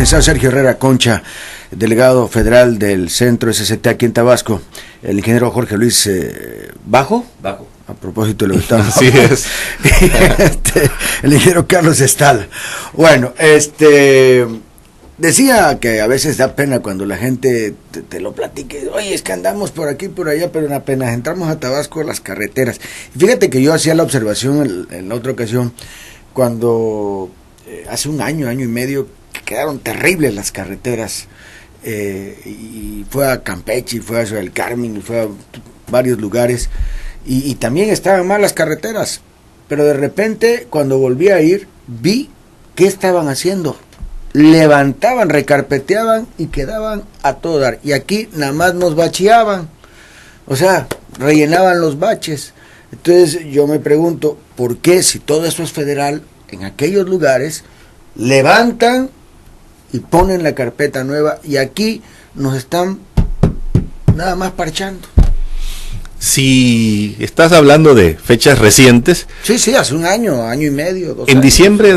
licenciado Sergio Herrera Concha, delegado federal del Centro SCT aquí en Tabasco, el ingeniero Jorge Luis Bajo, a propósito de lo que estaba. Así es. El ingeniero Carlos Estal. Bueno, decía que a veces da pena cuando la gente te lo platique. Oye, es que andamos por aquí, por allá, pero apenas entramos a Tabasco, las carreteras. Y fíjate que yo hacía la observación en otra ocasión, cuando hace un año y medio, que quedaron terribles las carreteras. Y fue a Campeche, y fue a Ciudad del Carmen, y fue a varios lugares. Y también estaban mal las carreteras. Pero de repente, cuando volví a ir, vi qué estaban haciendo. Levantaban, recarpeteaban y quedaban a todo dar. Y aquí nada más nos bacheaban, o sea, rellenaban los baches. Entonces yo me pregunto, ¿por qué si todo eso es federal, en aquellos lugares levantan y ponen la carpeta nueva y aquí nos están nada más parchando? Si estás hablando de fechas recientes. Sí, hace un año y medio, 2 años. En diciembre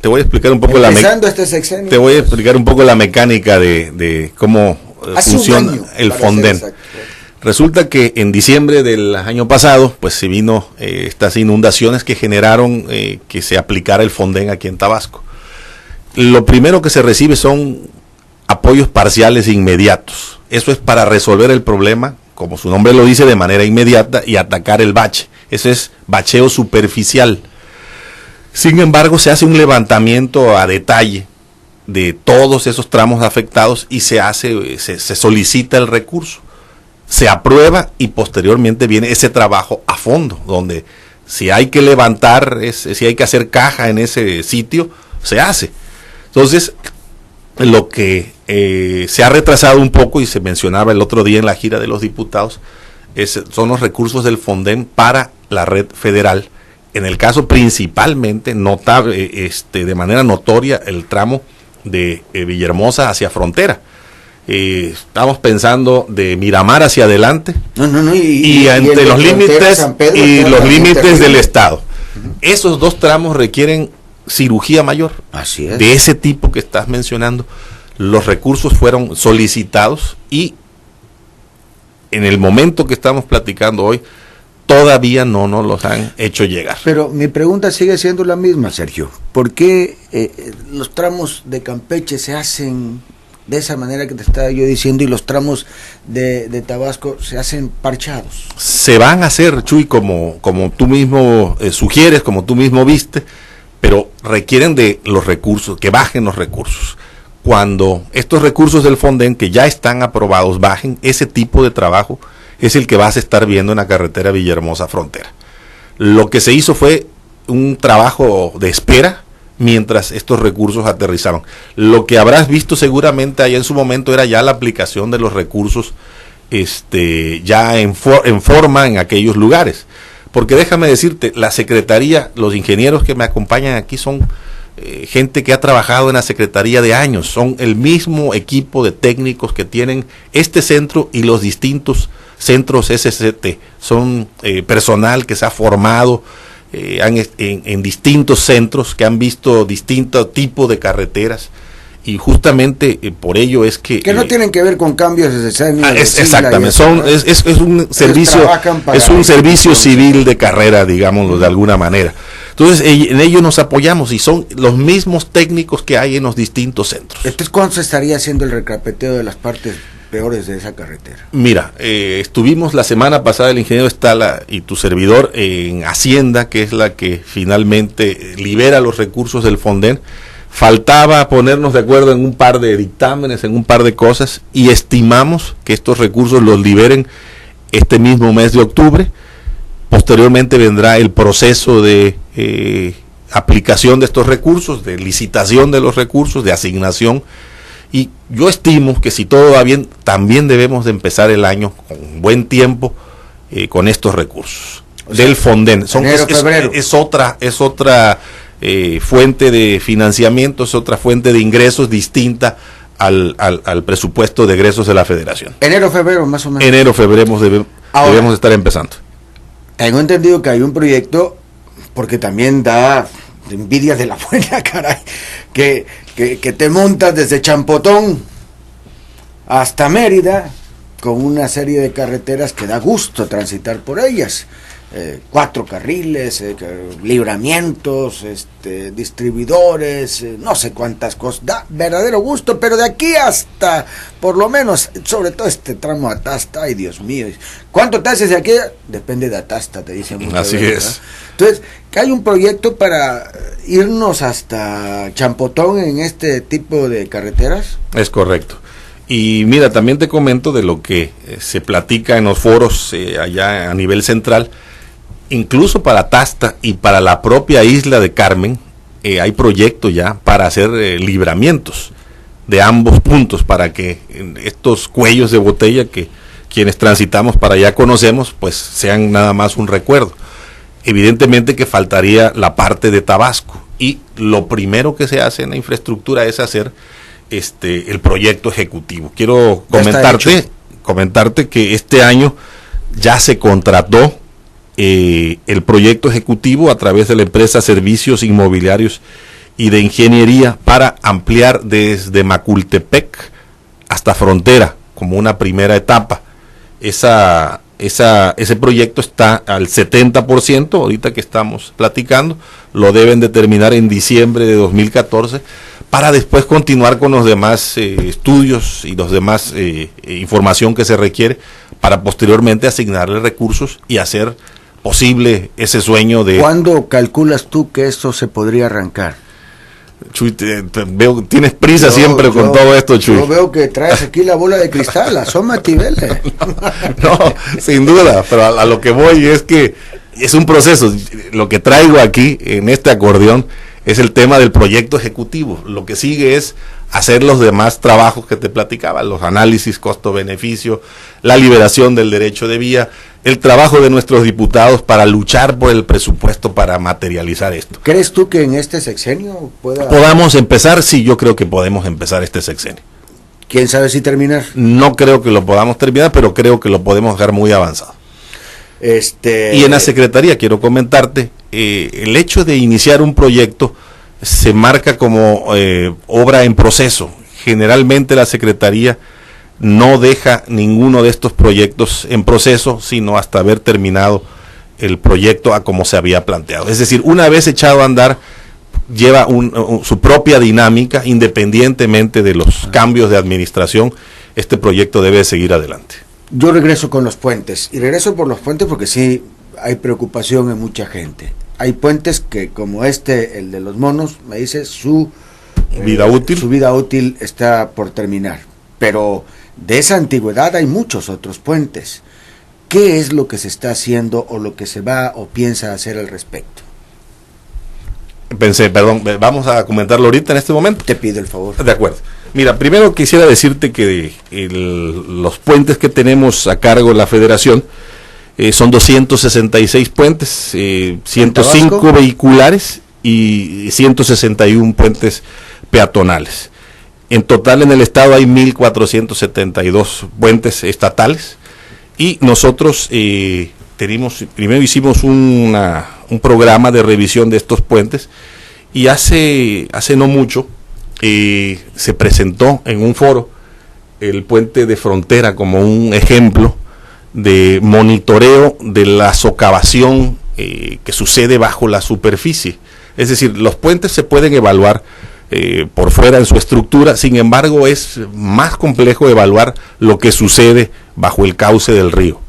te voy a explicar un poco te voy a explicar un poco la mecánica de cómo funciona el Fonden. Resulta que en diciembre del año pasado, pues se vino estas inundaciones que generaron que se aplicara el Fonden aquí en Tabasco. Lo primero que se recibe son apoyos parciales inmediatos. Eso es para resolver el problema, como su nombre lo dice, de manera inmediata y atacar el bache. Eso es bacheo superficial. Sin embargo, se hace un levantamiento a detalle de todos esos tramos afectados y se solicita el recurso. Se aprueba y posteriormente viene ese trabajo a fondo, donde si hay que levantar, si hay que hacer caja en ese sitio, se hace. Entonces, lo que se ha retrasado un poco, y se mencionaba el otro día en la gira de los diputados, son los recursos del Fonden para la red federal. En el caso principalmente, notable, de manera notoria, el tramo de Villahermosa hacia frontera. Estamos pensando de Miramar hacia adelante y entre los límites y los límites del estado. Esos dos tramos requieren cirugía mayor. Así es. De ese tipo que estás mencionando. Los recursos fueron solicitados y en el momento que estamos platicando hoy todavía no nos los han hecho llegar. Pero mi pregunta sigue siendo la misma, Sergio. ¿Por qué los tramos de Campeche se hacen de esa manera que te estaba yo diciendo y los tramos de Tabasco se hacen parchados? Se van a hacer, Chuy, como tú mismo sugieres, como tú mismo viste, pero requieren de los recursos, que bajen los recursos. Cuando estos recursos del Fonden, que ya están aprobados, bajen, ese tipo de trabajo es el que vas a estar viendo en la carretera Villahermosa Frontera. Lo que se hizo fue un trabajo de espera mientras estos recursos aterrizaron. Lo que habrás visto seguramente allá en su momento era ya la aplicación de los recursos ya en forma en aquellos lugares. Porque déjame decirte, la Secretaría, los ingenieros que me acompañan aquí son gente que ha trabajado en la Secretaría de años, son el mismo equipo de técnicos que tienen este centro y los distintos centros SCT, son personal que se ha formado en distintos centros, que han visto distintos tipos de carreteras, y justamente por ello es que no tienen que ver con cambios exactamente, es un servicio civil de carrera, digámoslo de alguna manera. Entonces en ello nos apoyamos y son los mismos técnicos que hay en los distintos centros. Entonces, ¿cuándo se estaría haciendo el recarpeteo de las partes peores de esa carretera? Mira, estuvimos la semana pasada el ingeniero Estala y tu servidor en Hacienda, que es la que finalmente libera los recursos del Fonden. Faltaba ponernos de acuerdo en un par de dictámenes, en un par de cosas, y estimamos que estos recursos los liberen este mismo mes de octubre. Posteriormente vendrá el proceso de aplicación de estos recursos, de licitación de los recursos, de asignación, y yo estimo que si todo va bien, también debemos de empezar el año con buen tiempo con estos recursos del Fonden. Es otra fuente de financiamiento, es otra fuente de ingresos distinta al presupuesto de egresos de la Federación. Enero, febrero, más o menos. Enero, febrero debemos estar empezando. Tengo entendido que hay un proyecto, porque también da envidia de la buena, caray, que te montas desde Champotón hasta Mérida con una serie de carreteras que da gusto transitar por ellas. 4 carriles, libramientos, distribuidores, no sé cuántas cosas, da verdadero gusto, pero de aquí hasta, por lo menos, sobre todo este tramo Atasta, ay Dios mío, ¿cuánto te haces de aquí? Depende de Atasta, te dicen muchas Así veces, es. ¿verdad? Entonces, que hay un proyecto para irnos hasta Champotón en este tipo de carreteras. Es correcto. Y mira, también te comento de lo que se platica en los foros allá a nivel central. Incluso para Tasta y para la propia isla de Carmen hay proyectos ya para hacer libramientos de ambos puntos, para que estos cuellos de botella que quienes transitamos para allá conocemos, pues sean nada más un recuerdo. Evidentemente que faltaría la parte de Tabasco, y lo primero que se hace en la infraestructura es hacer el proyecto ejecutivo. Quiero comentarte que este año ya se contrató el proyecto ejecutivo a través de la empresa Servicios Inmobiliarios y de Ingeniería para ampliar desde Macultepec hasta Frontera como una primera etapa. Ese proyecto está al 70%, ahorita que estamos platicando, lo deben de terminar en diciembre de 2014, para después continuar con los demás estudios y los demás información que se requiere para posteriormente asignarle recursos y hacer posible ese sueño de... ¿Cuándo calculas tú que esto se podría arrancar? Chuy, veo, tienes prisa siempre con todo esto, Chuy. Yo veo que traes aquí la bola de cristal, asómate y vele. No, sin duda, pero a lo que voy es que es un proceso. Lo que traigo aquí en este acordeón es el tema del proyecto ejecutivo. Lo que sigue es hacer los demás trabajos que te platicaba, los análisis costo-beneficio, la liberación del derecho de vía, el trabajo de nuestros diputados para luchar por el presupuesto para materializar esto. ¿Crees tú que en este sexenio podamos empezar? Sí, yo creo que podemos empezar este sexenio. ¿Quién sabe si terminar? No creo que lo podamos terminar, pero creo que lo podemos dejar muy avanzado. Y en la Secretaría, quiero comentarte, el hecho de iniciar un proyecto se marca como obra en proceso. Generalmente la Secretaría no deja ninguno de estos proyectos en proceso, sino hasta haber terminado el proyecto a como se había planteado. Es decir, una vez echado a andar, lleva su propia dinámica, independientemente de los cambios de administración. Este proyecto debe seguir adelante. Yo regreso con los puentes, y regreso por los puentes porque sí hay preocupación en mucha gente. Hay puentes que, como el de los monos, me dice su vida útil está por terminar, pero de esa antigüedad hay muchos otros puentes. ¿Qué es lo que se está haciendo o lo que se va o piensa hacer al respecto? Vamos a comentarlo ahorita en este momento. Te pido el favor. De acuerdo. Mira, primero quisiera decirte que los puentes que tenemos a cargo de la Federación son 266 puentes, 105 vehiculares y 161 puentes peatonales. En total en el estado hay 1.472 puentes estatales, y nosotros primero hicimos un programa de revisión de estos puentes, y hace no mucho se presentó en un foro el puente de Frontera como un ejemplo de monitoreo de la socavación que sucede bajo la superficie. Es decir, los puentes se pueden evaluar por fuera en su estructura, sin embargo es más complejo evaluar lo que sucede bajo el cauce del río.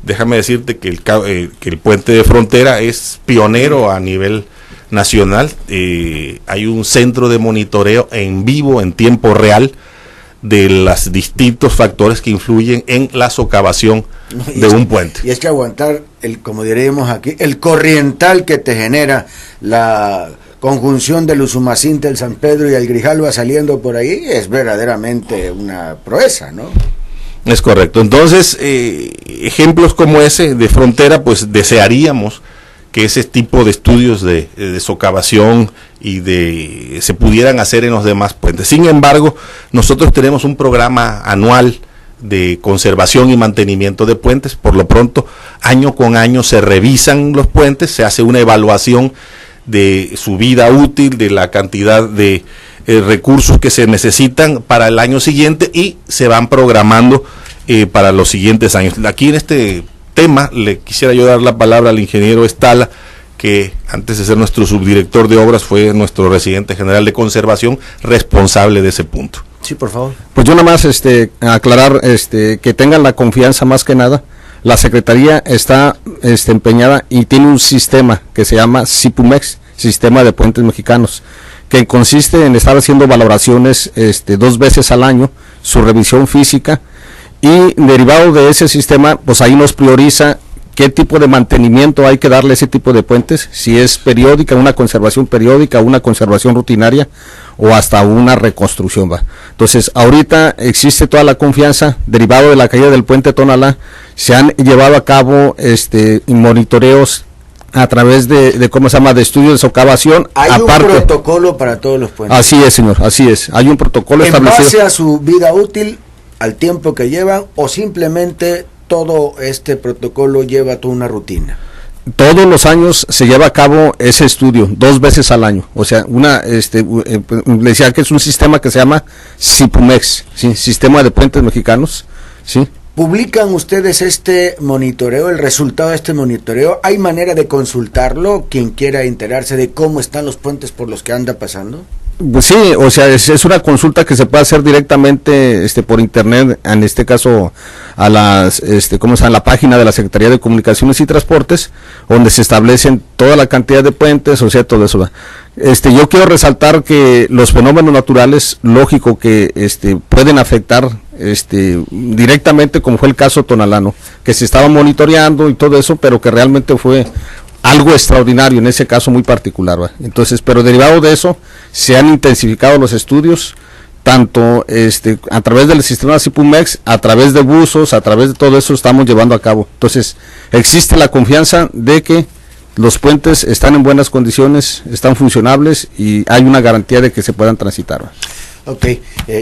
Déjame decirte que el puente de Frontera es pionero a nivel nacional. Hay un centro de monitoreo en vivo, en tiempo real, de los distintos factores que influyen en la socavación de un puente. Y es que aguantar, como diríamos aquí, el corriental que te genera la conjunción del Usumacinta, el San Pedro y el Grijalva saliendo por ahí, es verdaderamente una proeza, ¿no? Es correcto. Entonces, ejemplos como ese de Frontera, pues desearíamos que ese tipo de estudios de socavación y se pudieran hacer en los demás puentes. Sin embargo, nosotros tenemos un programa anual de conservación y mantenimiento de puentes. Por lo pronto, año con año se revisan los puentes, se hace una evaluación de su vida útil, de la cantidad de recursos que se necesitan para el año siguiente y se van programando para los siguientes años. Aquí en este tema le quisiera yo dar la palabra al ingeniero Estala, que antes de ser nuestro subdirector de obras fue nuestro residente general de conservación, responsable de ese punto. Sí, por favor. Pues yo nada más aclarar que tengan la confianza, más que nada. La Secretaría está empeñada y tiene un sistema que se llama SIPUMEX, Sistema de Puentes Mexicanos, que consiste en estar haciendo valoraciones 2 veces al año, su revisión física, y derivado de ese sistema, pues ahí nos prioriza qué tipo de mantenimiento hay que darle a ese tipo de puentes, si es periódica, una conservación periódica, una conservación rutinaria o hasta una reconstrucción, ¿va? Entonces, ahorita existe toda la confianza, derivado de la caída del puente Tonalá, se han llevado a cabo monitoreos a través de ¿cómo se llama?, de estudios de socavación. Hay aparte, un protocolo para todos los puentes. Así es, señor, así es. Hay un protocolo establecido. ¿En base a su vida útil, al tiempo que llevan, o simplemente todo este protocolo lleva toda una rutina? Todos los años se lleva a cabo ese estudio, 2 veces al año. O sea, le decía que es un sistema que se llama SIPUMEX, ¿sí? Sistema de Puentes Mexicanos, ¿sí? ¿Publican ustedes este monitoreo, el resultado de este monitoreo? ¿Hay manera de consultarlo, quien quiera enterarse de cómo están los puentes por los que anda pasando? Pues sí, o sea, es una consulta que se puede hacer directamente por internet, en este caso a las a la página de la Secretaría de Comunicaciones y Transportes, donde se establecen toda la cantidad de puentes, o sea, todo eso. Yo quiero resaltar que los fenómenos naturales, lógico que pueden afectar directamente, como fue el caso Tonalá, que se estaba monitoreando y todo eso, pero que realmente fue algo extraordinario en ese caso muy particular, ¿va? Entonces, pero derivado de eso se han intensificado los estudios, tanto a través del sistema SIPUMEX, a través de buzos, a través de todo eso estamos llevando a cabo. Entonces, existe la confianza de que los puentes están en buenas condiciones, están funcionables y hay una garantía de que se puedan transitar, ¿va? Ok,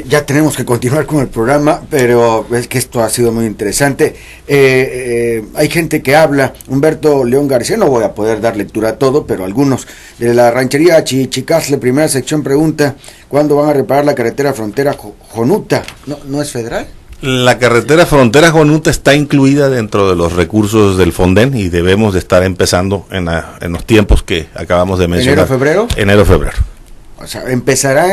ya tenemos que continuar con el programa, pero es que esto ha sido muy interesante. Hay gente que habla, Humberto León García, no voy a poder dar lectura a todo, pero algunos, de la ranchería Chichicastle, primera sección, pregunta, ¿cuándo van a reparar la carretera frontera Jonuta? ¿No es federal? La carretera frontera Jonuta está incluida dentro de los recursos del Fonden y debemos de estar empezando en los tiempos que acabamos de mencionar. ¿Enero-febrero? Enero-febrero. O sea, empezará,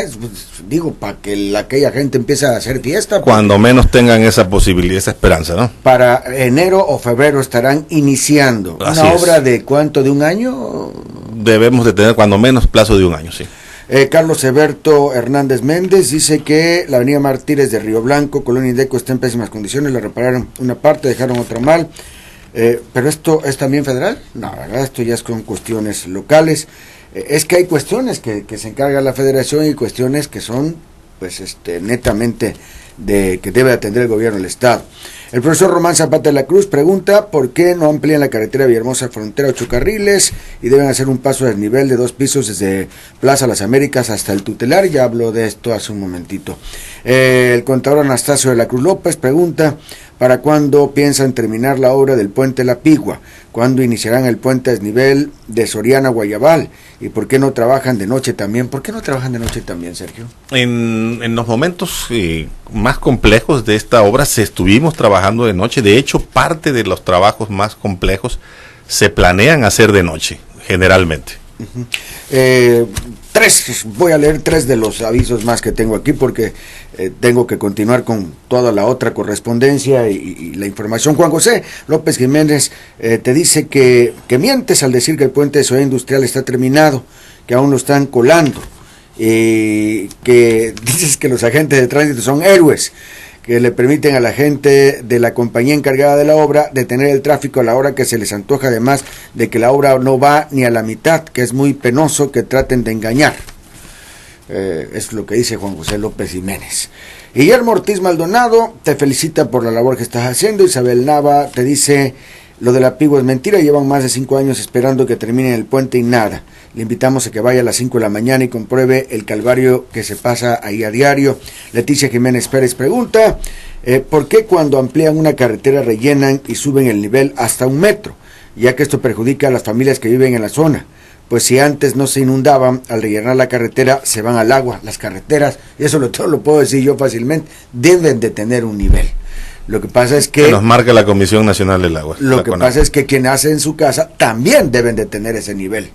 digo, para que aquella gente empiece a hacer fiesta. Cuando menos tengan esa posibilidad, esa esperanza, ¿no? Para enero o febrero estarán iniciando. Así ¿Una es. obra de cuánto? ¿De un año? Debemos de tener cuando menos plazo de un año, sí. Carlos Eberto Hernández Méndez dice que la avenida Martínez de Río Blanco, Colonia Indeco, está en pésimas condiciones, le repararon una parte, dejaron otra mal. ¿Pero esto es también federal? No, ¿verdad? Esto ya es con cuestiones locales. Es que hay cuestiones que se encarga la federación y cuestiones que son, pues, netamente que debe atender el gobierno del estado. El profesor Román Zapata de la Cruz pregunta por qué no amplían la carretera Villahermosa Frontera 8 carriles y deben hacer un paso de desnivel de 2 pisos desde Plaza Las Américas hasta el Tutelar. Ya habló de esto hace un momentito. El contador Anastasio de la Cruz López pregunta ¿para cuándo piensan terminar la obra del puente La Pigua? ¿Cuándo iniciarán el puente a desnivel de Soriana a Guayabal? ¿Y por qué no trabajan de noche también? ¿Por qué no trabajan de noche también, Sergio? En los momentos más complejos de esta obra se estuvimos trabajando de noche. De hecho, parte de los trabajos más complejos se planean hacer de noche, generalmente. Voy a leer 3 de los avisos más que tengo aquí porque tengo que continuar con toda la otra correspondencia y la información. Juan José López Jiménez te dice que mientes al decir que el puente de Ciudad Industrial está terminado, que aún lo están colando, que dices que los agentes de tránsito son héroes, que le permiten a la gente de la compañía encargada de la obra detener el tráfico a la hora que se les antoja, además de que la obra no va ni a la mitad, que es muy penoso que traten de engañar. Es lo que dice Juan José López Jiménez. Guillermo Ortiz Maldonado te felicita por la labor que estás haciendo. Isabel Nava te dice, lo de La Pigua es mentira, llevan más de 5 años esperando que termine el puente y nada. Le invitamos a que vaya a las 5 de la mañana y compruebe el calvario que se pasa ahí a diario. Leticia Jiménez Pérez pregunta, ¿por qué cuando amplían una carretera rellenan y suben el nivel hasta 1 metro? Ya que esto perjudica a las familias que viven en la zona. pues si antes no se inundaban, al rellenar la carretera se van al agua. Las carreteras, y eso todo lo puedo decir yo fácilmente, deben de tener un nivel. Lo que pasa es que nos marca la Comisión Nacional del Agua. Lo que pasa es que quien hace en su casa también deben de tener ese nivel.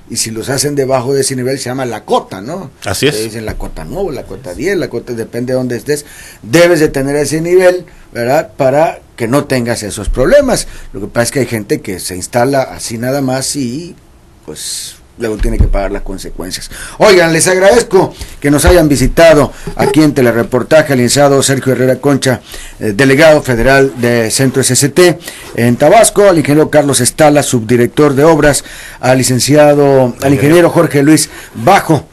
Y si los hacen debajo de ese nivel se llama la cota, ¿no? Así es. Se dicen la cota 9, la cota 10, la cota, depende de dónde estés. Debes de tener ese nivel, ¿verdad? Para que no tengas esos problemas. Lo que pasa es que hay gente que se instala así nada más y pues luego tiene que pagar las consecuencias. Oigan, les agradezco que nos hayan visitado aquí en Telereportaje al licenciado Sergio Herrera Concha, delegado federal de Centro SST en Tabasco, al ingeniero Carlos Estala, subdirector de obras, al ingeniero Jorge Luis Bajo,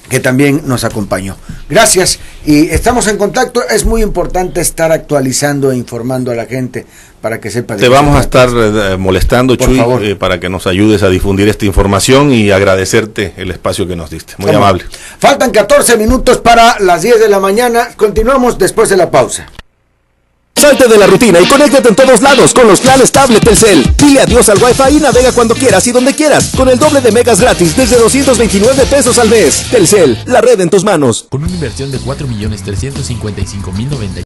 que también nos acompañó. Gracias y estamos en contacto. Es muy importante estar actualizando e informando a la gente para que sepa. Te vamos a estar molestando, Chuy, para que nos ayudes a difundir esta información y agradecerte el espacio que nos diste. Muy amable. Faltan 14 minutos para las 10 de la mañana. Continuamos después de la pausa. Salte de la rutina y conéctate en todos lados con los planes tablet Telcel. Dile adiós al Wi-Fi y navega cuando quieras y donde quieras con el doble de megas gratis desde 229 pesos al mes. Telcel, la red en tus manos. Con una inversión de 4.355.090